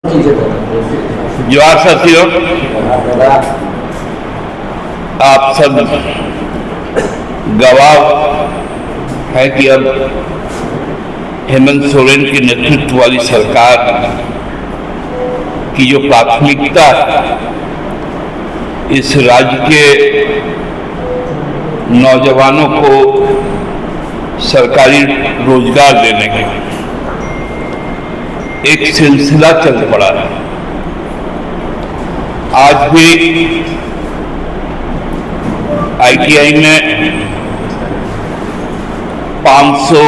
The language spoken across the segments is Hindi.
जोहार साथियों, आप सब गवाह है कि अब हेमंत सोरेन के नेतृत्व वाली सरकार की जो प्राथमिकता इस राज्य के नौजवानों को सरकारी रोजगार देने का एक सिलसिला चल पड़ा है। आज भी आईटीआई में 500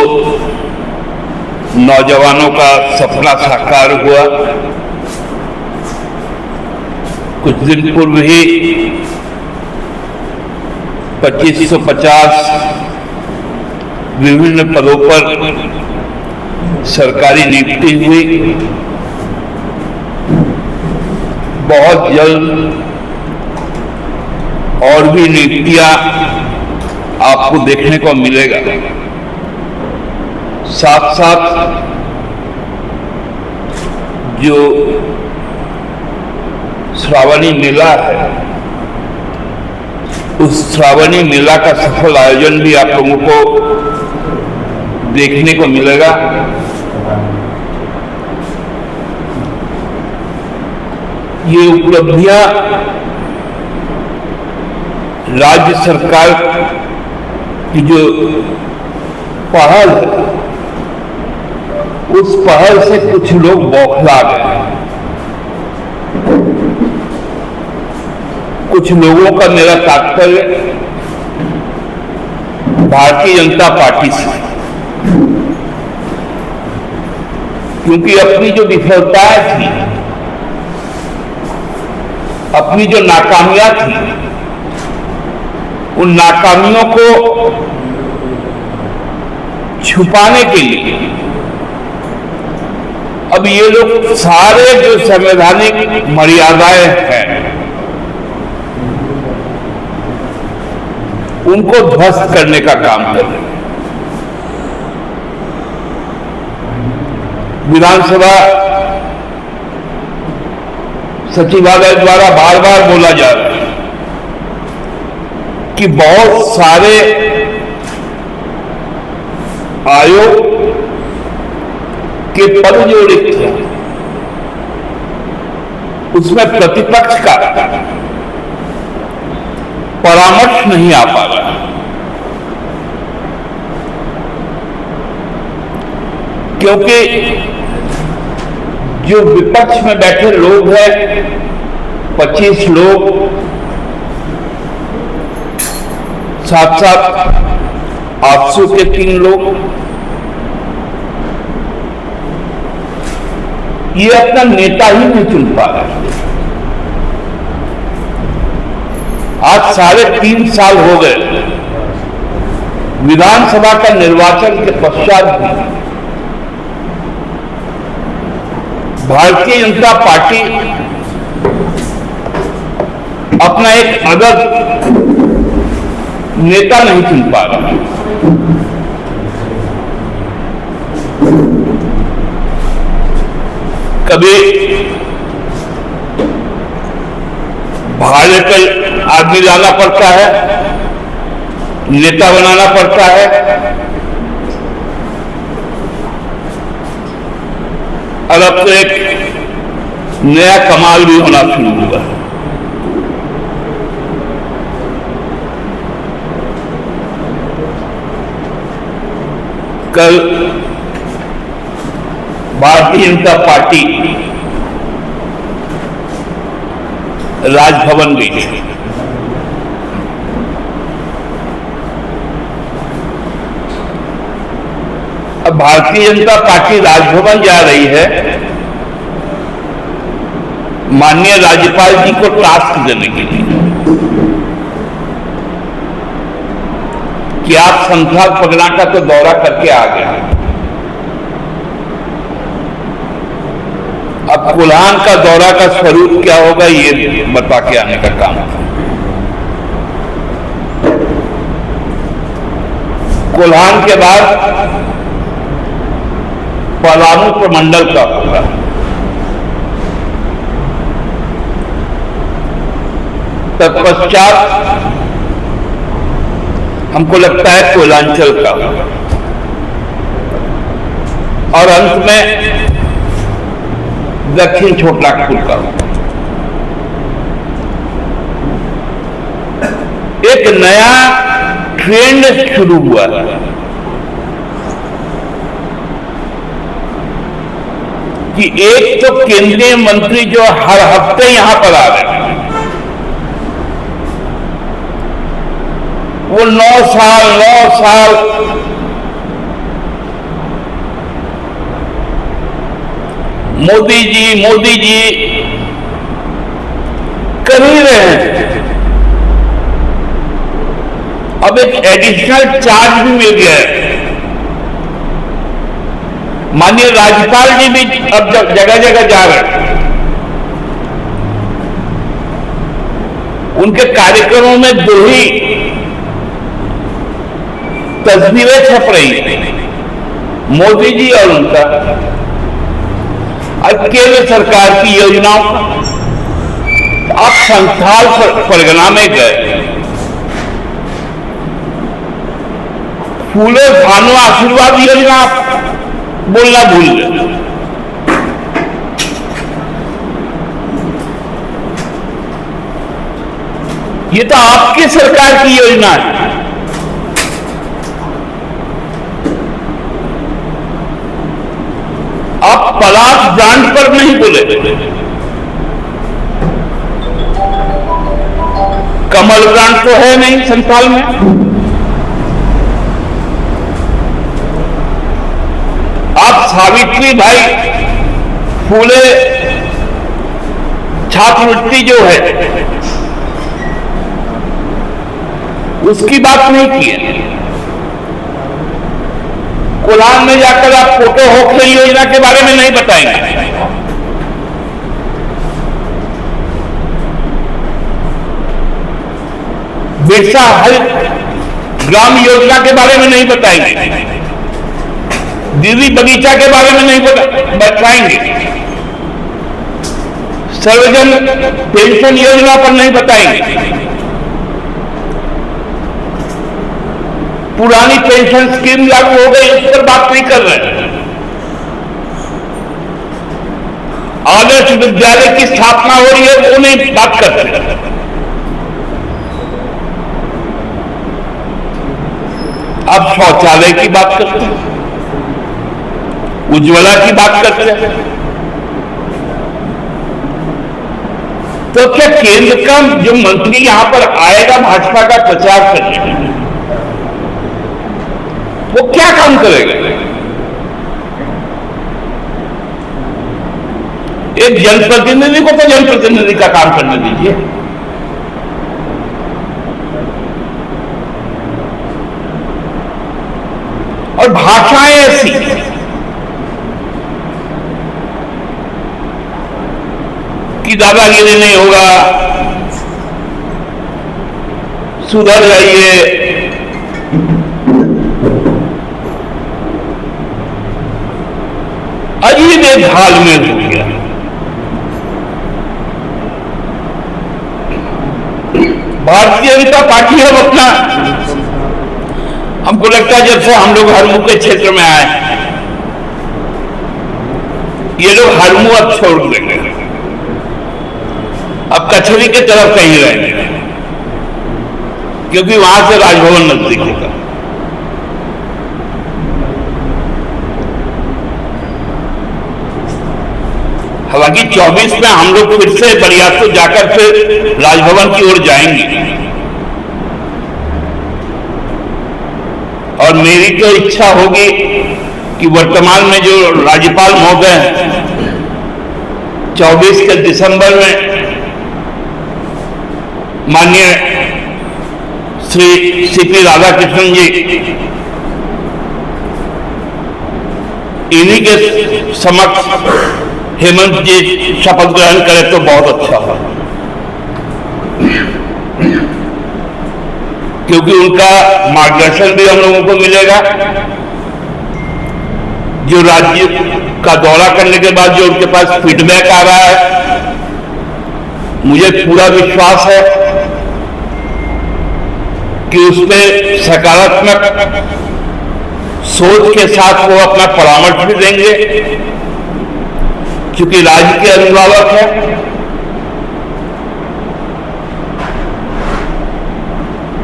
नौजवानों का सपना साकार हुआ। कुछ दिन पूर्व ही 2550 विभिन्न पदों पर सरकारी नियुक्ति हुई। बहुत जल्द और भी नियुक्तियां आपको देखने को मिलेगा। साथ साथ जो श्रावणी मेला है, उस श्रावणी मेला का सफल आयोजन भी आप लोगों को देखने को मिलेगा। ये उपलब्धियां राज्य सरकार की जो पहल है, उस पहल से कुछ लोग बौखला गए। कुछ लोगों का मेरा तात्पर्य भारतीय जनता पार्टी से, क्योंकि अपनी जो विफलताएं थी, अपनी जो नाकामियां थी, उन नाकामियों को छुपाने के लिए अब ये लोग सारे जो संवैधानिक मर्यादाएं हैं, उनको ध्वस्त करने का काम कर रहे हैं। विधानसभा सचिवालय द्वारा बार बार बोला जा रहा है कि बहुत सारे आयोग के पद जो रिक्त हैं, उसमें प्रतिपक्ष का परामर्श नहीं आ पा रहा। क्योंकि जो विपक्ष में बैठे लोग हैं, 25 लोग, साथ साथ आजसू के 3 लोग, ये अपना नेता ही नहीं चुन पा रहे। आज 3.5 साल हो गए विधानसभा का निर्वाचन के पश्चात भी भारतीय जनता पार्टी अपना एक अदद नेता नहीं चुन पा रहा। कभी भाड़े पर आदमी लाना पड़ता है, नेता बनाना पड़ता है, और अब तो एक नया कमाल भी होना शुरू हुआ है। कल भारतीय जनता पार्टी राजभवन गई थी। अब भारतीय जनता पार्टी राजभवन जा रही है माननीय राज्यपाल जी को टास्क देने के लिए कि आप संथाल परगना का तो दौरा करके आ गए, अब कोल्हान का दौरा का स्वरूप क्या होगा ये बता के आने का काम था। कोल्हान के बाद पलामू प्रमंडल का होगा। तत्पश्चात हमको लगता है कोयलांचल का, और अंत में दक्षिण छोटनागपुर का। एक नया ट्रेंड शुरू हुआ कि एक तो केंद्रीय मंत्री जो हर हफ्ते यहां पर आ रहे हैं, वो 9 साल मोदी जी कर ही रहे हैं। अब एक एडिशनल चार्ज भी मिल गया है। माननीय राज्यपाल जी भी अब जगह जगह जा रहे हैं। उनके कार्यक्रमों में 2 ही तस्वीरें छप रही, मोदी जी और उनका, और केंद्र सरकार की योजनाओं का। आप संथाल परगना में गए, फूले भानु आशीर्वाद योजना बोलना भूल गए। ये तो आपकी सरकार की योजना है। आप पलाश ब्रांड पर नहीं बोले, कमल ब्रांड तो है नहीं संथाल में। आप सावित्री भाई फूले छात्रवृत्ति जो है उसकी बात नहीं की है। कोलान में जाकर आप फोटो होक्स योजना के बारे में नहीं बताएंगे। बिरसा हरित ग्राम योजना के बारे में नहीं बताएंगे। दीदी बगीचा के बारे में नहीं बताएंगे। सर्वजन पेंशन योजना पर नहीं बताएंगे। पुरानी पेंशन स्कीम लागू हो गई, उस पर बात नहीं कर रहे। आदर्श विद्यालय की स्थापना हो रही है, वो नहीं बात करते। अब शौचालय की बात करते हैं, उज्ज्वला की बात करते हैं। तो क्या केंद्र का जो मंत्री यहां पर आएगा भाजपा का प्रचार करने, वो क्या काम करेगा? एक जनप्रतिनिधि को तो जनप्रतिनिधि का काम करने दीजिए। और भाषाएं ऐसी कि दादागिरी नहीं होगा, सुधर जाइए, अजीब एक हाल में हो गया। भारतीय जनता पार्टी अब अपना, हमको लगता है जब से हम लोग हरमू के क्षेत्र में आए, ये लोग हरमू अब छोड़ देंगे, अब कचहरी की तरफ कहीं रहेंगे, क्योंकि वहां से राजभवन नजदीक होगा। हालांकि 24 में हम लोग फिर से बरियारपुर जाकर फिर राजभवन की ओर जाएंगे, और मेरी तो इच्छा होगी कि वर्तमान में जो राज्यपाल महोदय हैं, 24 के दिसंबर में माननीय श्री सीपी राधाकृष्णन जी इन्हीं के समक्ष हेमंत जी शपथ ग्रहण करें तो बहुत अच्छा हो, क्योंकि उनका मार्गदर्शन भी हम लोगों को मिलेगा। जो राज्य का दौरा करने के बाद जो उनके पास फीडबैक आ रहा है, मुझे पूरा विश्वास है कि उसमें सकारात्मक सोच के साथ वो अपना परामर्श भी देंगे, क्योंकि राज्य के अभिभावक हैं।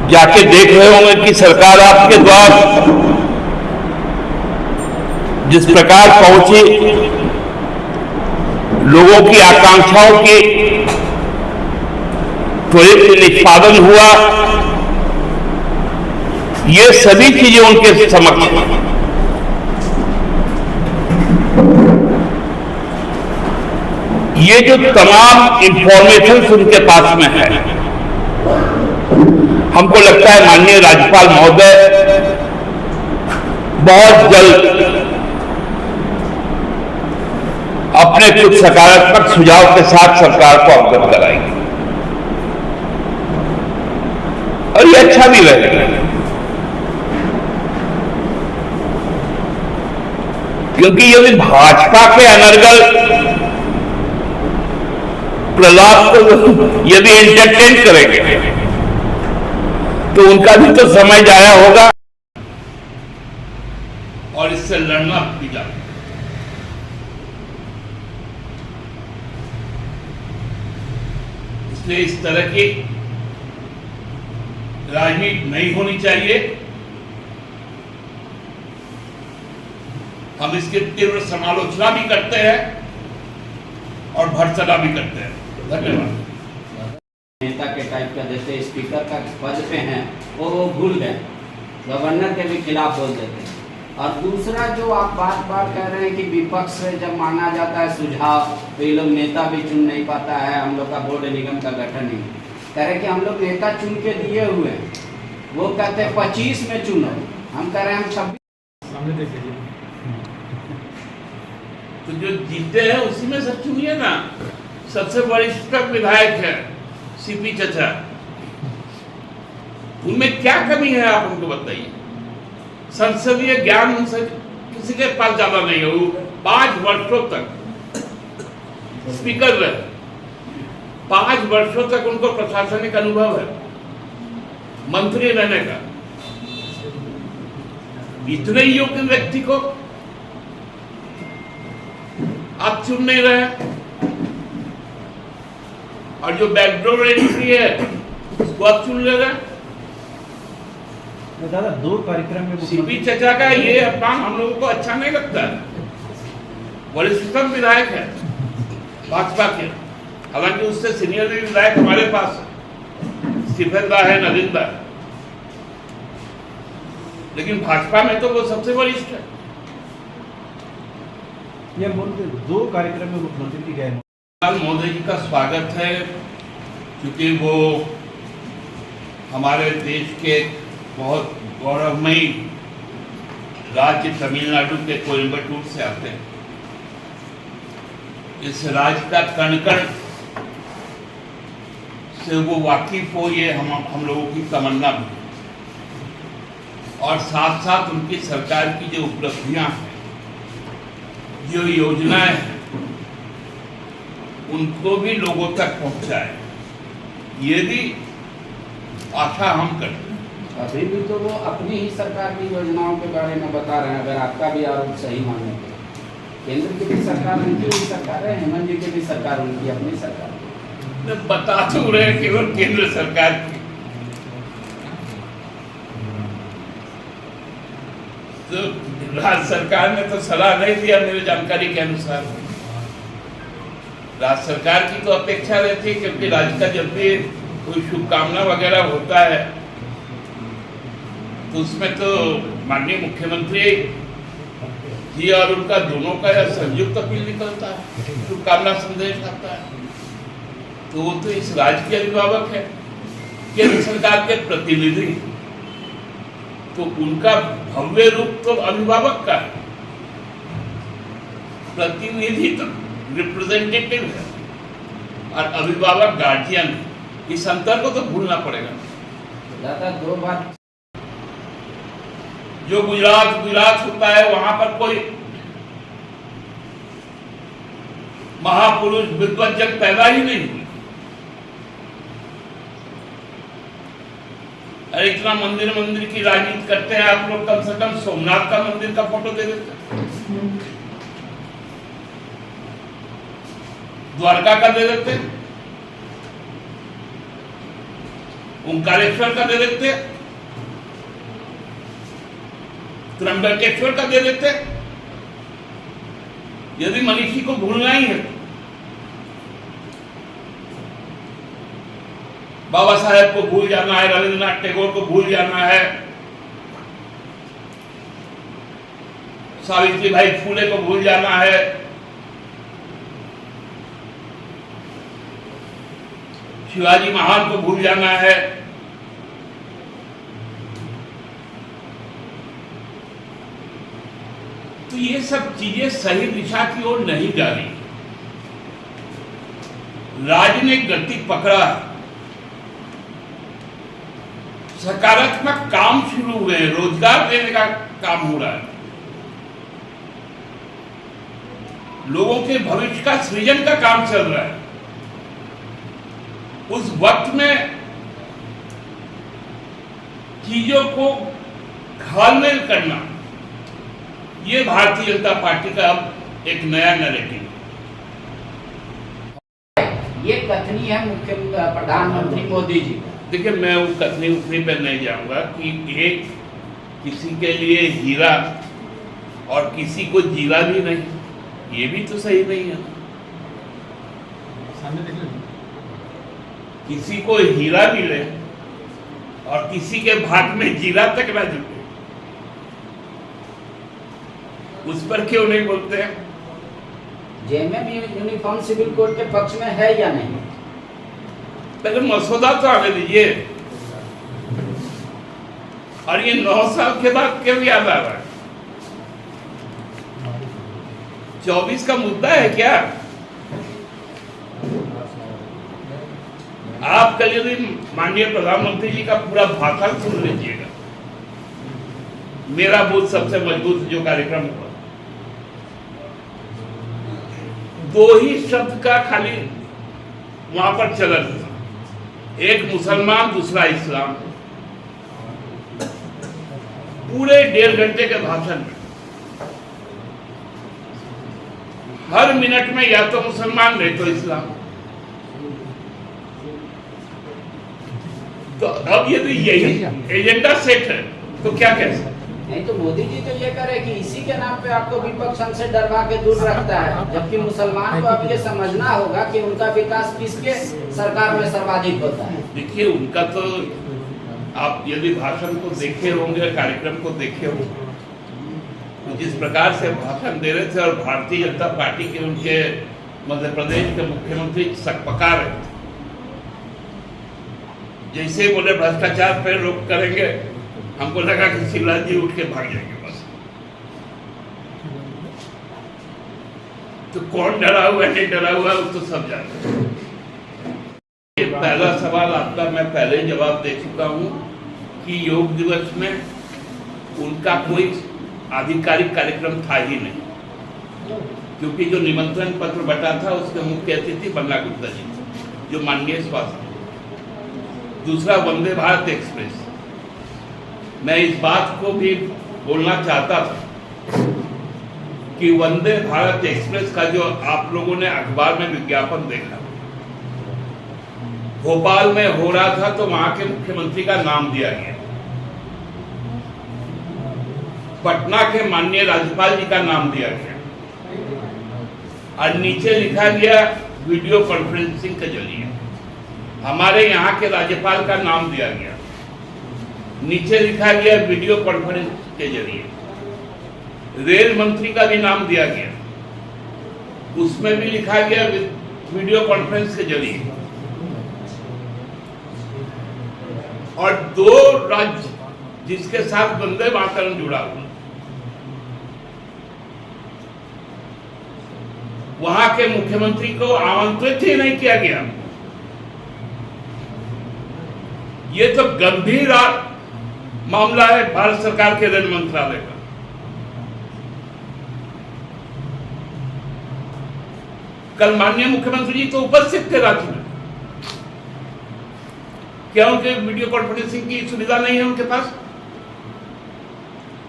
जाके देख रहे होंगे कि सरकार आपके द्वारा जिस प्रकार पहुंची, लोगों की आकांक्षाओं की त्वरित निष्पादन हुआ, ये सभी चीजें उनके समक्ष हैं। ये जो तमाम इंफॉर्मेशन उनके पास में है, हमको लगता है माननीय राज्यपाल महोदय बहुत जल्द अपने कुछ सकारात्मक सुझाव के साथ सरकार को अवगत कराएंगे, और ये अच्छा भी रहेगा, क्योंकि यदि भाजपा के अनर्गल प्रलाप को यदि एंटरटेन करेंगे तो उनका भी तो समय जाया होगा, और इससे लड़ना भी जाएगा। इसलिए इस तरह की राजनीति नहीं होनी चाहिए। हम इसकी तीव्र समालोचना भी करते हैं और भर्त्सना भी करते हैं। धन्यवाद। नेता के टाइप का, जैसे स्पीकर का पद पे हैं वो भूल गए, गवर्नर के भी खिलाफ बोल देते हैं। और दूसरा जो आप बार बार कह रहे हैं कि विपक्ष से जब मांगा जाता है सुझाव तो ये लोग नेता भी चुन नहीं पाता है, हम लोग का बोर्ड निगम का गठन नहीं, कह रहे कि हम लोग नेता चुन के दिए हुए हैं, वो कहते हैं 25 में चुनो, हम कह रहे हैं हम 26 सामने देखिए। तो जो जीते हैं उसी में सब चुनिए ना। सबसे वरिष्ठ विधायक है सीपी चचा, उनमें क्या कमी है आप उनको बताइए। संसदीय ज्ञान उनसे किसी के पास ज्यादा नहीं है। वो 5 वर्षों तक स्पीकर रहे, 5 वर्षों तक उनको प्रशासनिक अनुभव है मंत्री रहने का। इतने योग्य व्यक्ति को आप चुन नहीं रहे, और जो बैकडोर एंट्री है उसको आप चुन ले रहे। दादा 2 कार्यक्रम में सीपी चचा का ये अपमान हम लोगों को अच्छा नहीं लगता है। वरिष्ठतम विधायक है भाजपा के, हालांकि उससे सीनियर भी विधायक हमारे पास स्टीफन है, नवीन है, लेकिन भाजपा में तो वो सबसे वरिष्ठ है। ये बोलते 2 कार्यक्रम में मुख्यमंत्री जी गए। मोदी जी का स्वागत है, क्योंकि वो हमारे देश के बहुत गौरवमयी राज्य तमिलनाडु के कोयम्बटूर से आते हैं। इस राज्य का कण कण से वो वाकिफ हो, ये हम लोगों की तमन्ना भी है। और साथ साथ उनकी सरकार की जो उपलब्धियां हैं, जो योजनाएं हैं, उनको भी लोगों तक पहुंचाए, ये भी आशा हम करते हैं। अभी भी तो वो अपनी ही सरकार की योजनाओं के बारे में बता रहे हैं। अगर आपका भी आरोप सही माने तो केंद्र की भी सरकार उनकी भी सरकार है, हेमंत जी की भी सरकार उनकी अपनी सरकार है। बता तो रहे हैं केवल केंद्र सरकार की, तो राज्य सरकार ने तो सलाह नहीं दिया मेरी जानकारी के अनुसार। राज्य सरकार की तो अपेक्षा रहती है, क्योंकि राज्य का जब भी कोई शुभकामना वगैरह होता है तो उसमें तो माननीय मुख्यमंत्री जी और उनका दोनों का यह संयुक्त अपील निकलता है, शुभकामना संदेश आता है। तो वो तो इस राज्य के अभिभावक है, केंद्र सरकार के प्रतिनिधि, तो उनका भव्य रूप तो अभिभावक का है, प्रतिनिधि तो रिप्रेजेंटेटिव है, और अभिभावक गार्जियन है। इस अंतर को तो भूलना पड़ेगा। दादा 2 बार जो गुजरात होता है, वहां पर कोई महापुरुष विद्वज्जन पैदा ही नहीं हुए। अरे इतना मंदिर मंदिर की राजनीति करते हैं आप लोग, कम से कम सोमनाथ का मंदिर का फोटो दे देते, द्वारका का दे देते, ओंकारेश्वर का दे देते, त्र्यंबकेश्वर का दे देते। यदि मनीषी को भूलना ही है, बाबा साहेब को भूल जाना है, रविंद्रनाथ टैगोर को भूल जाना है, सावित्रीबाई फूले को भूल जाना है, शिवाजी महाराज को भूल जाना है, तो ये सब चीजें सही दिशा की ओर नहीं जा रही। राज्य ने गति पकड़ा है, सकारात्मक काम शुरू हुए हैं, रोजगार देने का काम हो रहा है, लोगों के भविष्य का सृजन का काम चल रहा है। उस वक्त में चीजों को घालमेल करना, ये भारतीय जनता पार्टी का अब एक नया नैरेटिव। ये कथनी है मुख्य प्रधानमंत्री मोदी जी। देखिए, मैं वो कथनी उथनी पे नहीं जाऊंगा कि एक किसी के लिए हीरा और किसी को जीरा भी नहीं, ये भी तो सही नहीं है। किसी को हीरा मिले और किसी के भाग में जीरा तक ना जुटे, उस पर क्यों नहीं बोलते हैं? जेएमएम यूनिफॉर्म सिविल कोड के पक्ष में है या नहीं? लेकिन मसौदा तो आने दीजिए। और ये 9 साल के बाद क्यों याद आ रहा है? 24 का मुद्दा है क्या? आप कल यदि माननीय प्रधानमंत्री जी का पूरा भाषण सुन लीजिएगा, मेरा बूथ सबसे मजबूत जो कार्यक्रम हुआ, 2 ही शब्द का खाली वहां पर चलन था, एक मुसलमान दूसरा इस्लाम। पूरे 1.5 घंटे के भाषण में हर मिनट में या तो मुसलमान नहीं तो इस्लाम। तो अब यदि यही एजेंडा सेट है तो क्या कह सकते? नहीं तो मोदी जी तो ये करे कि इसी के नाम पे आपको विपक्ष हमसे डरवा के दूर रखता है, जबकि मुसलमान को अब ये समझना होगा कि उनका विकास किसके सरकार में सर्वाधिक होता है। देखिए, उनका तो आप यदि भाषण को देखे होंगे, कार्यक्रम को देखे होंगे, तो जिस प्रकार से भाषण दे रहे थे और भारतीय जनता पार्टी के उनके मध्य प्रदेश के मुख्यमंत्री सकपका रहे थे, जैसे बोले भ्रष्टाचार पे रोक करेंगे, हमको लगा कि शिवराज जी उठ के भाग जाएंगे बस। तो कौन डरा हुआ है नहीं डरा हुआ है वो तो सब जानते हैं। ये पहला सवाल आपका मैं पहले ही जवाब दे चुका हूं कि योग दिवस में उनका कोई आधिकारिक कार्यक्रम था ही नहीं, क्योंकि जो निमंत्रण पत्र बटा था उसके मुख्य अतिथि बन्ना गुप्ता जी थे, जो माननीय स्वास्थ्य। दूसरा, वंदे भारत एक्सप्रेस, मैं इस बात को भी बोलना चाहता था कि वंदे भारत एक्सप्रेस का जो आप लोगों ने अखबार में विज्ञापन देखा, भोपाल में हो रहा था तो वहां के मुख्यमंत्री का नाम दिया गया, पटना के माननीय राज्यपाल जी का नाम दिया गया, और नीचे लिखा गया वीडियो कॉन्फ्रेंसिंग के जरिए। हमारे यहाँ के राज्यपाल का नाम दिया गया, नीचे लिखा गया वीडियो कॉन्फ्रेंस के जरिए। रेल मंत्री का भी नाम दिया गया, उसमें भी लिखा गया वीडियो कॉन्फ्रेंस के जरिए। और 2 राज्य जिसके साथ वंदे मातरम जुड़ा हुआ, वहां के मुख्यमंत्री को आमंत्रित ही नहीं किया गया। ये तो गंभीर मामला है भारत सरकार के रेल मंत्रालय का। कल माननीय मुख्यमंत्री जी तो उपस्थित थे राज्य में, क्योंकि वीडियो कॉन्फ्रेंसिंग की सुविधा नहीं है उनके पास।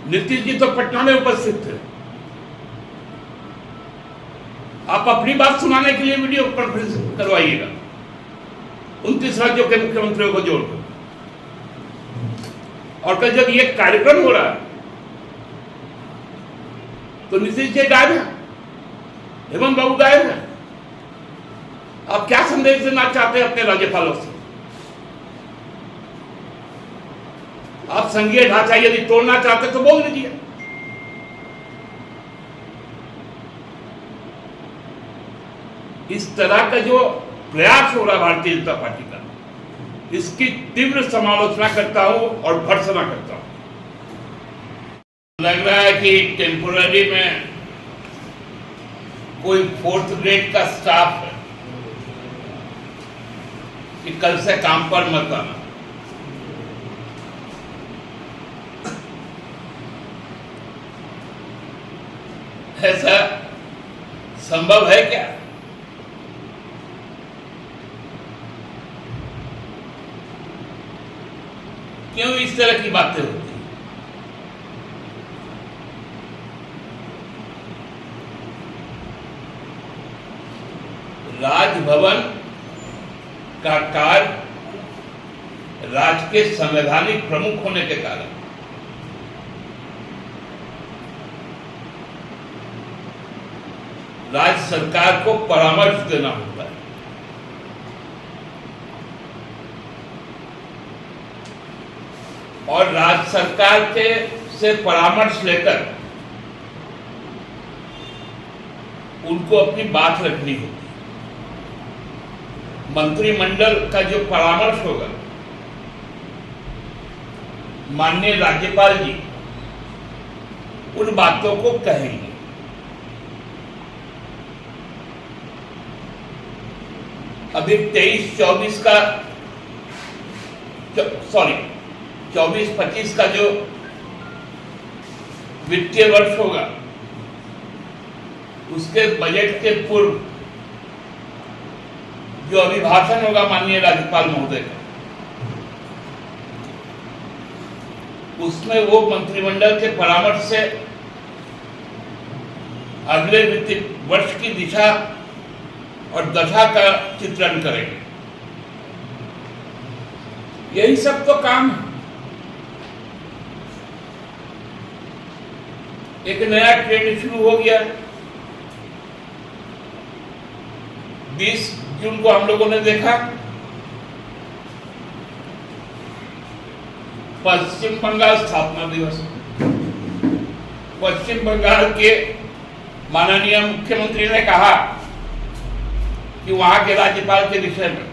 नीतीश जी तो पटना में उपस्थित थे, आप अपनी बात सुनाने के लिए वीडियो कॉन्फ्रेंसिंग करवाइएगा 29 राज्यों के मुख्यमंत्रियों को जोड़कर। और कल जब ये कार्यक्रम हो रहा है तो नीतीश जी गायब है, हेमंत बाबू गायब है। आप क्या संदेश देना चाहते हैं अपने राज्यपालों से? आप संघीय ढांचा यदि तोड़ना चाहते तो बोल दीजिए। इस तरह का जो प्रयास हो रहा है भारतीय जनता पार्टी का, इसकी तीव्र समालोचना करता हूं और भर्त्सना करता हूं। लग रहा है कि टेम्पोररी में कोई 4th ग्रेड का स्टाफ है कि कल से काम पर मत आना। ऐसा संभव है क्या? क्यों इस तरह की बातें होती हैं? राजभवन का कार्य राज्य के संवैधानिक प्रमुख होने के कारण राज्य सरकार को परामर्श देना होता है। और राज्य सरकार के से परामर्श लेकर उनको अपनी बात रखनी होती है। मंत्रिमंडल का जो परामर्श होगा, माननीय राज्यपाल जी उन बातों को कहेंगे। अभी 23-24 का 24-25 का जो वित्तीय वर्ष होगा, उसके बजट के पूर्व जो अभिभाषण होगा माननीय राज्यपाल महोदय का, उसमें वो मंत्रिमंडल के परामर्श से अगले वित्तीय वर्ष की दिशा और दशा का चित्रण करेंगे। यही सब तो काम है। एक नया ट्रेंड शुरू हो गया। 20 जून को हम लोगों ने देखा पश्चिम बंगाल स्थापना दिवस। पश्चिम बंगाल के माननीय मुख्यमंत्री ने कहा कि वहां के राज्यपाल के विषय में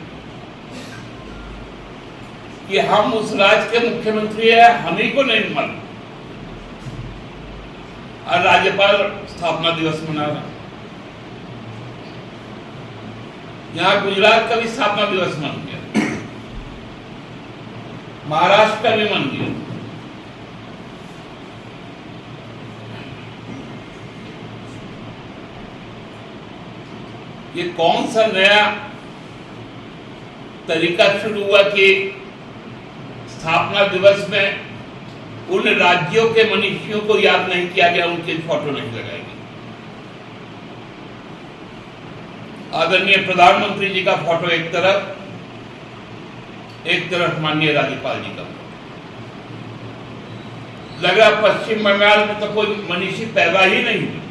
कि हम उस राज्य के मुख्यमंत्री हैं, हम ही को नहीं मालूम, और राज्यपाल स्थापना दिवस मना रहा। यहां गुजरात का भी स्थापना दिवस मन गया, महाराष्ट्र का भी मन गया। ये कौन सा नया तरीका शुरू हुआ कि स्थापना दिवस में उन राज्यों के मनीषियों को याद नहीं किया गया, उनकी फोटो नहीं लगाई गई। आदरणीय प्रधानमंत्री जी का फोटो एक तरफ माननीय राज्यपाल जी का। लग रहा पश्चिम बंगाल में तो कोई मनीषी पैदा ही नहीं हुई।